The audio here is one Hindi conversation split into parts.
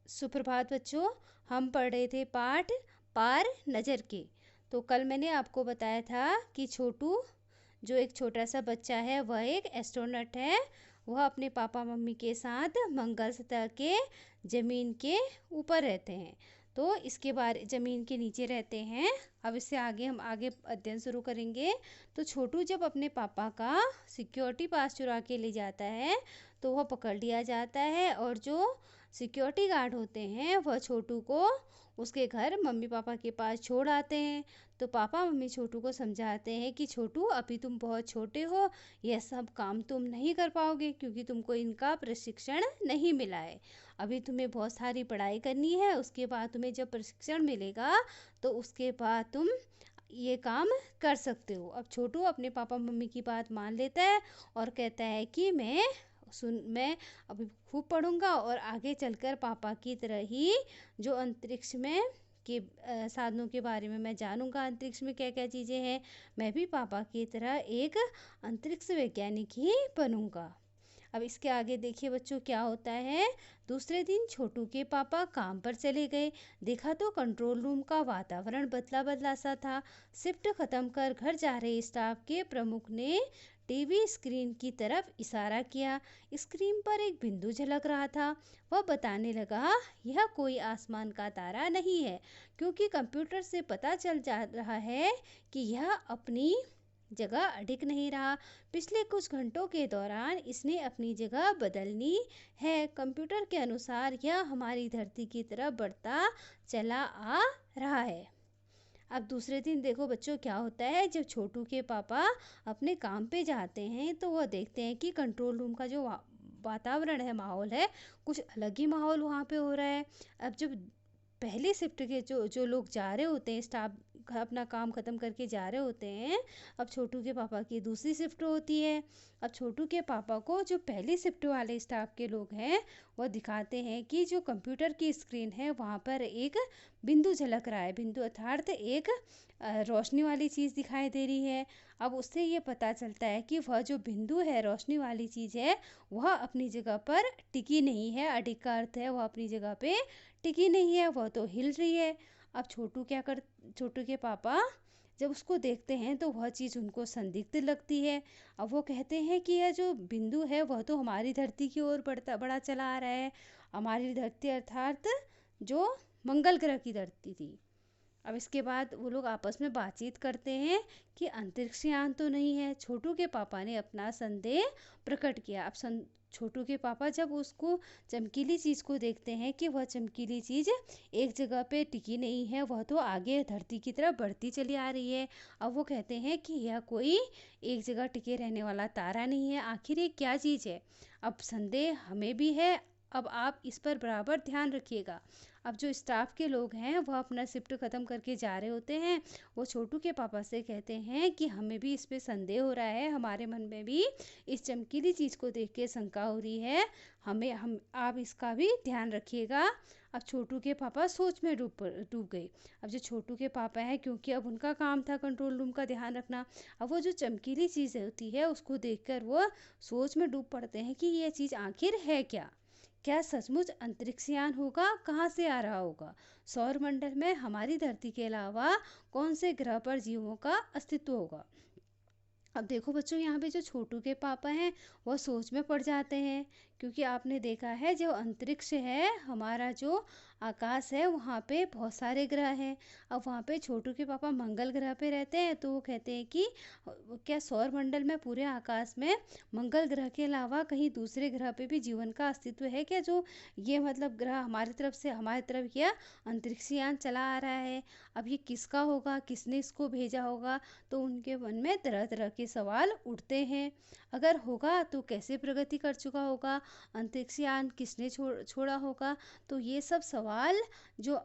सुप्रभात बच्चों। हम पढ़ रहे थे पाठ पार नज़र के। तो कल मैंने आपको बताया था कि छोटू जो एक छोटा सा बच्चा है वह एक एस्ट्रोनॉट है। वह अपने पापा मम्मी के साथ मंगल सतह के ज़मीन के ऊपर रहते हैं। तो इसके बारे ज़मीन के नीचे रहते हैं। अब इससे हम आगे अध्ययन शुरू करेंगे। तो छोटू जब अपने पापा का सिक्योरिटी पास चुरा के ले जाता है तो वह पकड़ लिया जाता है और जो सिक्योरिटी गार्ड होते हैं वह छोटू को उसके घर मम्मी पापा के पास छोड़ आते हैं। तो पापा मम्मी छोटू को समझाते हैं कि छोटू अभी तुम बहुत छोटे हो, यह सब काम तुम नहीं कर पाओगे क्योंकि तुमको इनका प्रशिक्षण नहीं मिला है। अभी तुम्हें बहुत सारी पढ़ाई करनी है, उसके बाद तुम्हें जब प्रशिक्षण मिलेगा तो उसके बाद तुम ये काम कर सकते हो। अब छोटू अपने पापा मम्मी की बात मान लेता है और कहता है कि मैं अभी खूब पढ़ूंगा और आगे चलकर पापा की तरह ही जो अंतरिक्ष में के साधनों के बारे में मैं जानूंगा, अंतरिक्ष में क्या क्या चीज़ें हैं, मैं भी पापा की तरह एक अंतरिक्ष वैज्ञानिक ही बनूंगा। अब इसके आगे देखिए बच्चों क्या होता है। दूसरे दिन छोटू के पापा काम पर चले गए। देखा तो कंट्रोल रूम का वातावरण बदला बदला सा था। शिफ्ट खत्म कर घर जा रहे स्टाफ के प्रमुख ने टीवी स्क्रीन की तरफ इशारा किया। स्क्रीन पर एक बिंदु झलक रहा था। वह बताने लगा, यह कोई आसमान का तारा नहीं है क्योंकि कंप्यूटर से पता चल जा रहा है कि यह अपनी जगह अडिग नहीं रहा। पिछले कुछ घंटों के दौरान इसने अपनी जगह बदलनी है। कंप्यूटर के अनुसार यह हमारी धरती की तरफ बढ़ता चला आ रहा है। अब दूसरे दिन देखो बच्चों क्या होता है। जब छोटू के पापा अपने काम पे जाते हैं तो वह देखते हैं कि कंट्रोल रूम का जो वातावरण है, माहौल है, कुछ अलग ही माहौल वहाँ पे हो रहा है। अब जब पहली शिफ्ट के जो जो लोग जा रहे होते हैं, स्टाफ अपना काम ख़त्म करके जा रहे होते हैं, अब छोटू के पापा की दूसरी शिफ्ट होती है। अब छोटू के पापा को जो पहली शिफ्ट वाले स्टाफ के लोग हैं वह दिखाते हैं कि जो कंप्यूटर की स्क्रीन है वहाँ पर एक बिंदु झलक रहा है। बिंदु अर्थात एक रोशनी वाली चीज़ दिखाई दे रही है। अब उससे ये पता चलता है कि वह जो बिंदु है, रोशनी वाली चीज़ है, वह अपनी जगह पर टिकी नहीं है। अडिग का अर्थ है वह अपनी जगह पे टिकी नहीं है, वह तो हिल रही है। अब छोटू के पापा जब उसको देखते हैं तो वह चीज़ उनको संदिग्ध लगती है। अब वो कहते हैं कि यह जो बिंदु है वह तो हमारी धरती की ओर बड़ा चला आ रहा है। हमारी धरती अर्थात जो मंगल ग्रह की धरती थी। अब इसके बाद वो लोग आपस में बातचीत करते हैं कि अंतरिक्ष यान तो नहीं है। छोटू के पापा ने अपना संदेह प्रकट किया। अब छोटू के पापा जब उसको चमकीली चीज़ को देखते हैं कि वह चमकीली चीज़ एक जगह पे टिकी नहीं है, वह तो आगे धरती की तरफ बढ़ती चली आ रही है। अब वो कहते हैं कि यह कोई एक जगह टिके रहने वाला तारा नहीं है, आखिर ये क्या चीज़ है। अब संदेह हमें भी है, अब आप इस पर बराबर ध्यान रखिएगा। अब जो स्टाफ के लोग हैं वह अपना शिफ्ट ख़त्म करके जा रहे होते हैं। वो छोटू के पापा से कहते हैं कि हमें भी इस पे संदेह हो रहा है, हमारे मन में भी इस चमकीली चीज़ को देख के शंका हो रही है, हम आप इसका भी ध्यान रखिएगा। अब छोटू के पापा सोच में डूब गए। अब जो छोटू के पापा हैं, क्योंकि अब उनका काम था कंट्रोल रूम का ध्यान रखना, अब वो जो चमकीली चीज़ होती है उसको देखकर वो सोच में डूब पड़ते हैं कि ये चीज़ आखिर है क्या। क्या सचमुच अंतरिक्ष यान होगा? कहाँ से आ रहा होगा? सौरमंडल में हमारी धरती के अलावा कौन से ग्रह पर जीवों का अस्तित्व होगा? अब देखो बच्चों, यहाँ पे जो छोटू के पापा हैं वह सोच में पड़ जाते हैं, क्योंकि आपने देखा है जो अंतरिक्ष है, हमारा जो आकाश है, वहाँ पे बहुत सारे ग्रह हैं। अब वहाँ पे छोटू के पापा मंगल ग्रह पे रहते हैं, तो वो कहते हैं कि क्या सौरमंडल में पूरे आकाश में मंगल ग्रह के अलावा कहीं दूसरे ग्रह पे भी जीवन का अस्तित्व है क्या, जो ये मतलब ग्रह हमारी तरफ यह अंतरिक्ष यान चला आ रहा है। अब ये किसका होगा, किसने इसको भेजा होगा? तो उनके मन में तरह तरह के सवाल उठते हैं। अगर होगा तो कैसे प्रगति कर चुका होगा, अंतरिक्ष यान किसने छोड़ा होगा। तो ये सब सवाल जो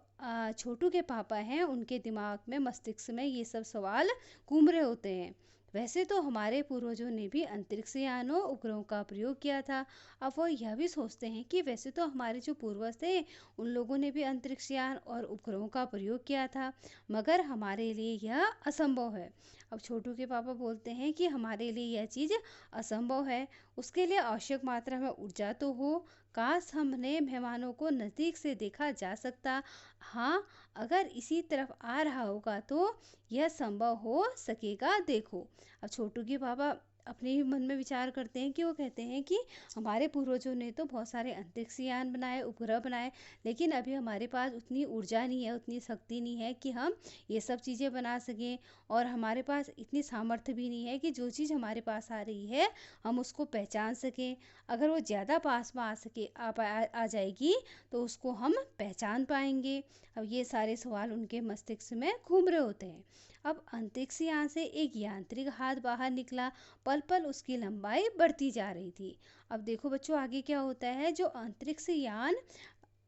छोटू के पापा हैं उनके दिमाग में, मस्तिष्क में ये सब सवाल घूम रहे होते हैं। वैसे तो हमारे पूर्वजों ने भी अंतरिक्ष यानों उपग्रहों का प्रयोग किया था। अब वो यह भी सोचते हैं कि वैसे तो हमारे जो पूर्वज थे उन लोगों ने भी अंतरिक्ष यान और उपग्रहों का प्रयोग किया था, मगर हमारे लिए यह असंभव है। अब छोटू के पापा बोलते हैं कि हमारे लिए यह चीज़ असंभव है, उसके लिए आवश्यक मात्रा में ऊर्जा तो हो, काश हमने मेहमानों को नज़दीक से देखा जा सकता। हाँ, अगर इसी तरफ आ रहा होगा तो यह संभव हो सकेगा। देखो, अब छोटू के पापा अपने ही मन में विचार करते हैं कि वो कहते हैं कि हमारे पूर्वजों ने तो बहुत सारे अंतरिक्ष यान बनाए, उपग्रह बनाए, लेकिन अभी हमारे पास उतनी ऊर्जा नहीं है, उतनी शक्ति नहीं है कि हम ये सब चीज़ें बना सकें, और हमारे पास इतनी सामर्थ्य भी नहीं है कि जो चीज़ हमारे पास आ रही है हम उसको पहचान सकें। अगर वो ज़्यादा पास में आ जाएगी तो उसको हम पहचान पाएंगे। अब ये सारे सवाल उनके मस्तिष्क में घूम रहे होते हैं। अब अंतरिक्ष यान से एक यांत्रिक हाथ बाहर निकला, पल पल उसकी लंबाई बढ़ती जा रही थी। अब देखो बच्चों, आगे क्या होता है। जो अंतरिक्ष यान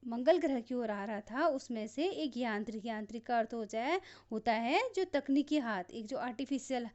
मंगल ग्रह की ओर आ रहा था उसमें से एक यांत्रिक का अर्थ होता है जो तकनीकी हाथ, एक जो आर्टिफिशियल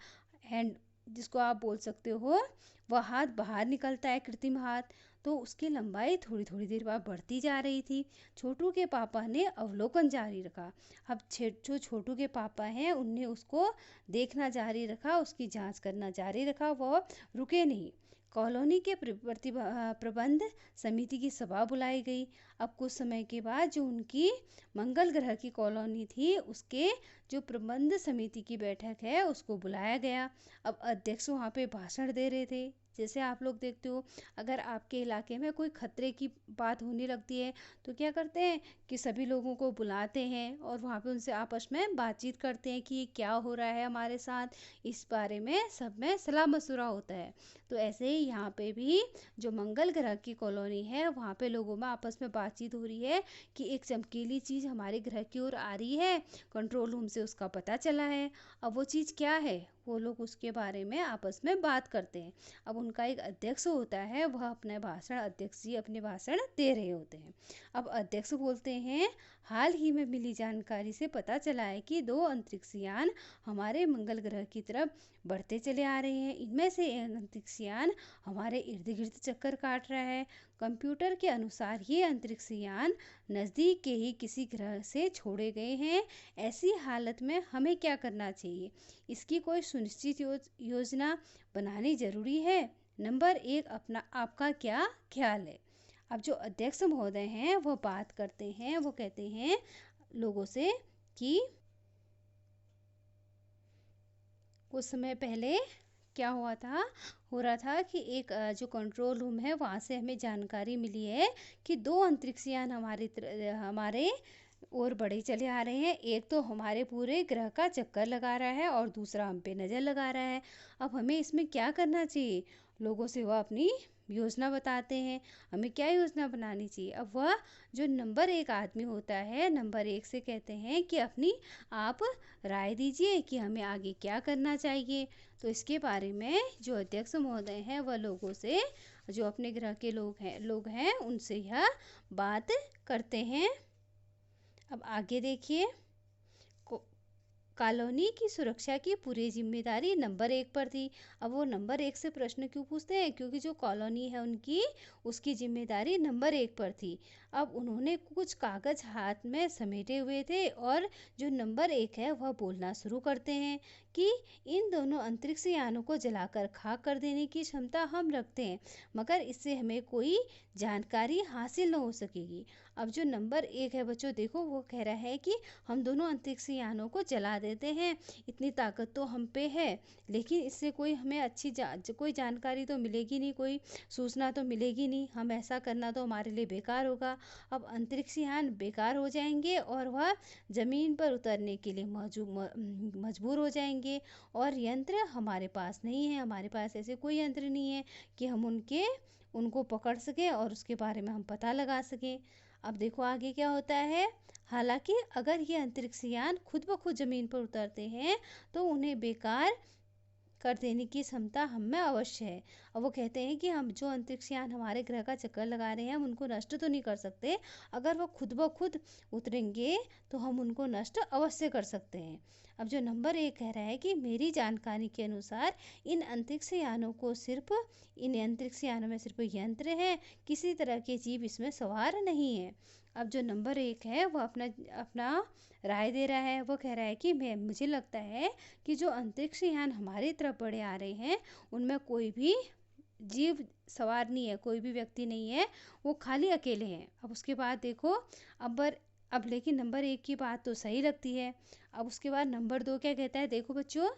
हैंड जिसको आप बोल सकते हो, वह हाथ बाहर निकलता है, कृत्रिम हाथ। तो उसकी लंबाई थोड़ी थोड़ी देर बाद बढ़ती जा रही थी। छोटू के पापा ने अवलोकन जारी रखा। अब जो छोटू के पापा हैं उनने उसको देखना जारी रखा, उसकी जांच करना जारी रखा, वह रुके नहीं। कॉलोनी के प्रबंध समिति की सभा बुलाई गई। अब कुछ समय के बाद जो उनकी मंगल ग्रह की कॉलोनी थी उसके जो प्रबंध समिति की बैठक है उसको बुलाया गया। अब अध्यक्ष वहाँ पे भाषण दे रहे थे। जैसे आप लोग देखते हो, अगर आपके इलाके में कोई खतरे की बात होने लगती है तो क्या करते हैं कि सभी लोगों को बुलाते हैं और वहाँ पे उनसे आपस में बातचीत करते हैं कि ये क्या हो रहा है हमारे साथ, इस बारे में सब में सलाह मशवरा होता है। तो ऐसे ही यहाँ पे भी जो मंगल ग्रह की कॉलोनी है वहाँ पे लोगों में आपस में बातचीत हो रही है कि एक चमकीली चीज़ हमारे ग्रह की ओर आ रही है, कंट्रोल रूम से उसका पता चला है। अब वो चीज़ क्या है, वो लोग उसके बारे में आपस में बात करते हैं। अब उनका एक अध्यक्ष होता है, वह अपने भाषण, अध्यक्ष जी अपने भाषण दे रहे होते हैं। अब अध्यक्ष बोलते हैं, हाल ही में मिली जानकारी से पता चला है कि 2 अंतरिक्ष यान हमारे मंगल ग्रह की तरफ बढ़ते चले आ रहे हैं। इनमें से एक अंतरिक्ष यान हमारे इर्द गिर्द चक्कर काट रहा है। कंप्यूटर के अनुसार ये अंतरिक्ष यान नज़दीक के ही किसी ग्रह से छोड़े गए हैं। ऐसी हालत में हमें क्या करना चाहिए, इसकी कोई सुनिश्चित योजना बनानी ज़रूरी है। नंबर 1, आपका क्या ख्याल है। अब जो अध्यक्ष महोदय हैं वो बात करते हैं, वो कहते हैं लोगों से कि कुछ समय पहले क्या हो रहा था कि एक जो कंट्रोल रूम है वहाँ से हमें जानकारी मिली है कि 2 अंतरिक्ष यान हमारे और बड़े चले आ रहे हैं। एक तो हमारे पूरे ग्रह का चक्कर लगा रहा है और दूसरा हम पे नज़र लगा रहा है। अब हमें इसमें क्या करना चाहिए, लोगों से वह अपनी योजना बताते हैं, हमें क्या योजना बनानी चाहिए। अब वह जो नंबर 1 आदमी होता है, नंबर 1 से कहते हैं कि अपनी आप राय दीजिए कि हमें आगे क्या करना चाहिए। तो इसके बारे में जो अध्यक्ष महोदय हैं वह लोगों से, जो अपने ग्रह के लोग हैं उनसे यह बात करते हैं। अब आगे देखिए, कॉलोनी की सुरक्षा की पूरी जिम्मेदारी नंबर 1 पर थी। अब वो नंबर 1 से प्रश्न क्यों पूछते हैं, क्योंकि जो कॉलोनी है उनकी, उसकी जिम्मेदारी नंबर 1 पर थी। अब उन्होंने कुछ कागज हाथ में समेटे हुए थे और जो नंबर 1 है वह बोलना शुरू करते हैं कि इन दोनों अंतरिक्ष यानों को जलाकर खाक कर देने की क्षमता हम रखते हैं, मगर इससे हमें कोई जानकारी हासिल न हो सकेगी। अब जो नंबर 1 है बच्चों, देखो वो कह रहा है कि हम दोनों अंतरिक्ष यानों को जला देते हैं, इतनी ताकत तो हम पे है, लेकिन इससे कोई हमें कोई जानकारी तो मिलेगी नहीं, कोई सूचना तो मिलेगी नहीं, हम ऐसा करना तो हमारे लिए बेकार होगा। अब अंतरिक्ष यान बेकार हो जाएंगे और वह ज़मीन पर उतरने के लिए मजबूर हो जाएंगे, और यंत्र हमारे पास नहीं है, हमारे पास ऐसे कोई यंत्र नहीं है कि हम उनको पकड़ सकें और उसके बारे में हम पता लगा सकें। अब देखो आगे क्या होता है। हालांकि अगर ये अंतरिक्ष यान खुद ब खुद ज़मीन पर उतरते हैं तो उन्हें बेकार कर देने की क्षमता हम में अवश्य है। और वो कहते हैं कि हम जो अंतरिक्ष यान हमारे ग्रह का चक्कर लगा रहे हैं हम उनको नष्ट तो नहीं कर सकते, अगर वो खुद ब खुद उतरेंगे तो हम उनको नष्ट अवश्य कर सकते हैं। अब जो नंबर 1 कह रहा है कि मेरी जानकारी के अनुसार इन अंतरिक्ष यानों में सिर्फ यंत्र हैं, किसी तरह के जीव इसमें सवार नहीं है। अब जो नंबर 1 है वो अपना राय दे रहा है, वो कह रहा है कि मुझे लगता है कि जो अंतरिक्ष यान हमारी तरफ बढ़े आ रहे हैं उनमें कोई भी जीव सवार नहीं है, कोई भी व्यक्ति नहीं है, वो खाली अकेले हैं। अब उसके बाद देखो, अब लेकिन नंबर 1 की बात तो सही लगती है। अब उसके बाद नंबर 2 क्या कहता है, देखो बच्चों,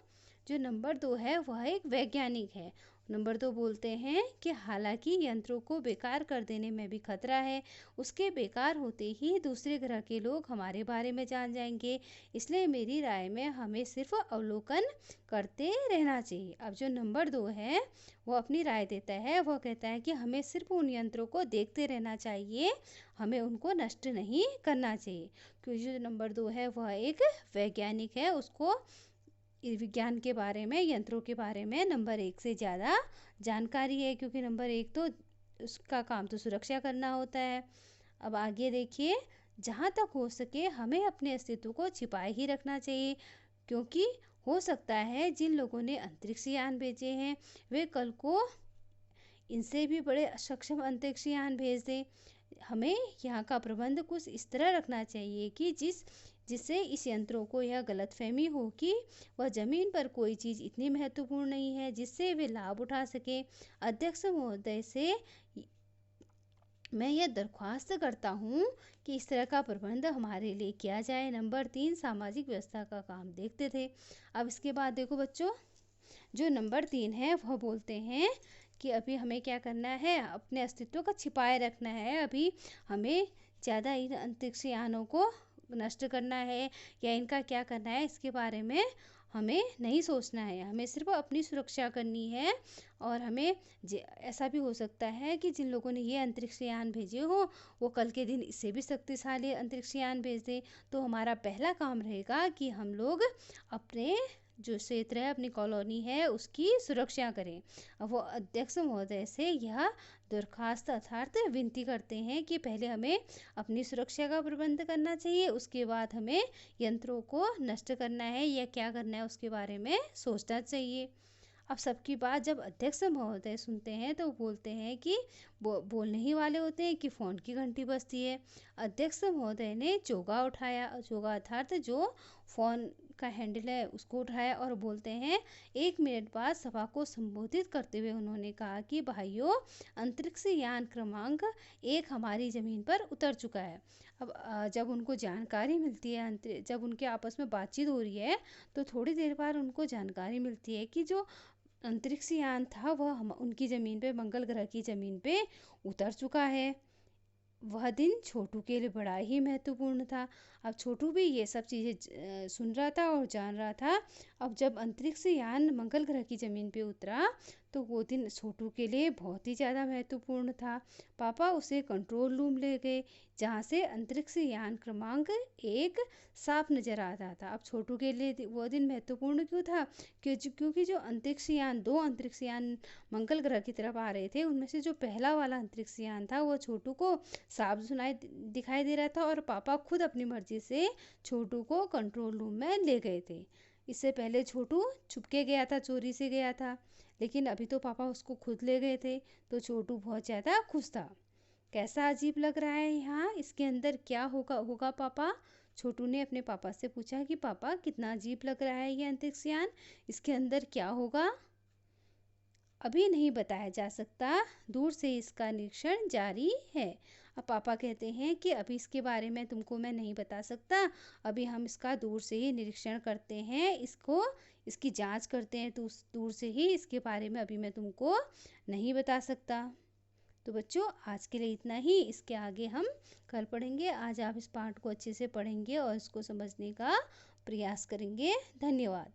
जो नंबर 2 है वह एक वैज्ञानिक है। नंबर 2 बोलते हैं कि हालांकि यंत्रों को बेकार कर देने में भी खतरा है, उसके बेकार होते ही दूसरे ग्रह के लोग हमारे बारे में जान जाएंगे, इसलिए मेरी राय में हमें सिर्फ अवलोकन करते रहना चाहिए। अब जो नंबर 2 है वो अपनी राय देता है, वह कहता है कि हमें सिर्फ उन यंत्रों को देखते रहना चाहिए, हमें उनको नष्ट नहीं करना चाहिए। क्योंकि जो नंबर 2 है वह एक वैज्ञानिक है, उसको विज्ञान के बारे में, यंत्रों के बारे में नंबर 1 से ज़्यादा जानकारी है, क्योंकि नंबर 1 तो उसका काम तो सुरक्षा करना होता है। अब आगे देखिए, जहाँ तक हो सके हमें अपने अस्तित्व को छिपाए ही रखना चाहिए, क्योंकि हो सकता है जिन लोगों ने अंतरिक्ष यान भेजे हैं वे कल को इनसे भी बड़े सक्षम अंतरिक्ष यान भेज दें। हमें यहाँ का प्रबंध कुछ इस तरह रखना चाहिए कि जिससे इस यंत्रों को यह गलतफहमी हो कि वह ज़मीन पर कोई चीज़ इतनी महत्वपूर्ण नहीं है जिससे वे लाभ उठा सकें। अध्यक्ष महोदय से मैं यह दरख्वास्त करता हूँ कि इस तरह का प्रबंध हमारे लिए किया जाए। नंबर 3 सामाजिक व्यवस्था का काम देखते थे। अब इसके बाद देखो बच्चों, जो नंबर 3 है वह बोलते हैं कि अभी हमें क्या करना है, अपने अस्तित्व को छिपाए रखना है। अभी हमें ज़्यादा इन अंतरिक्ष यानों को नष्ट करना है या इनका क्या करना है, इसके बारे में हमें नहीं सोचना है, हमें सिर्फ अपनी सुरक्षा करनी है। और हमें ऐसा भी हो सकता है कि जिन लोगों ने ये अंतरिक्ष यान भेजे हो वो कल के दिन इससे भी शक्तिशाली अंतरिक्ष यान भेज दें, तो हमारा पहला काम रहेगा कि हम लोग अपने जो क्षेत्र है, अपनी कॉलोनी है, उसकी सुरक्षा करें। अब वो अध्यक्ष महोदय से यह दरख्वास्त अर्थात विनती करते हैं कि पहले हमें अपनी सुरक्षा का प्रबंध करना चाहिए, उसके बाद हमें यंत्रों को नष्ट करना है या क्या करना है उसके बारे में सोचना चाहिए। अब सबकी बात जब अध्यक्ष महोदय सुनते हैं तो बोलते हैं कि बोलने ही वाले होते हैं कि फ़ोन की घंटी बजती है। अध्यक्ष महोदय ने चोगा उठाया, चोगा अर्थात जो फ़ोन का हैंडल है उसको उठाया और बोलते हैं। 1 मिनट बाद सभा को संबोधित करते हुए उन्होंने कहा कि भाइयों, अंतरिक्ष यान क्रमांक 1 हमारी ज़मीन पर उतर चुका है। अब जब उनको जानकारी मिलती है, जब उनके आपस में बातचीत हो रही है तो थोड़ी देर बाद उनको जानकारी मिलती है कि जो अंतरिक्ष यान था वह उनकी ज़मीन पे, मंगल ग्रह की ज़मीन पे उतर चुका है। वह दिन छोटू के लिए बड़ा ही महत्वपूर्ण था। अब छोटू भी ये सब चीज़ें सुन रहा था और जान रहा था। अब जब अंतरिक्ष यान मंगल ग्रह की ज़मीन पे उतरा तो वो दिन छोटू के लिए बहुत ही ज़्यादा महत्वपूर्ण था। पापा उसे कंट्रोल रूम ले गए, जहाँ से अंतरिक्ष यान क्रमांक 1 साफ नज़र आता था। अब छोटू के लिए वो दिन महत्वपूर्ण क्यों था? क्योंकि जो दो अंतरिक्ष यान मंगल ग्रह की तरफ आ रहे थे, उनमें से जो पहला वाला अंतरिक्ष यान था वो छोटू को साफ दिखाई दे रहा था और पापा खुद अपनी मर्जी से छोटू को कंट्रोल रूम में ले गए थे। इससे पहले छोटू छुपके गया था, चोरी से गया था, लेकिन अभी तो पापा उसको खुद ले गए थे, तो छोटू बहुत ज़्यादा खुश था। कैसा अजीब लग रहा है यहाँ, इसके अंदर क्या होगा पापा? छोटू ने अपने पापा से पूछा कि पापा, कितना अजीब लग रहा है ये अंतरिक्ष यान, इसके अंदर क्या होगा? अभी नहीं बताया जा सकता, दूर से इसका निरीक्षण जारी है। अब पापा कहते हैं कि अभी इसके बारे में तुमको मैं नहीं बता सकता, अभी हम इसका दूर से ही निरीक्षण करते हैं, इसकी जांच करते हैं, तो दूर से ही इसके बारे में अभी मैं तुमको नहीं बता सकता। तो बच्चों, आज के लिए इतना ही, इसके आगे हम कल पढ़ेंगे। आज आप इस पाठ को अच्छे से पढ़ेंगे और इसको समझने का प्रयास करेंगे। धन्यवाद।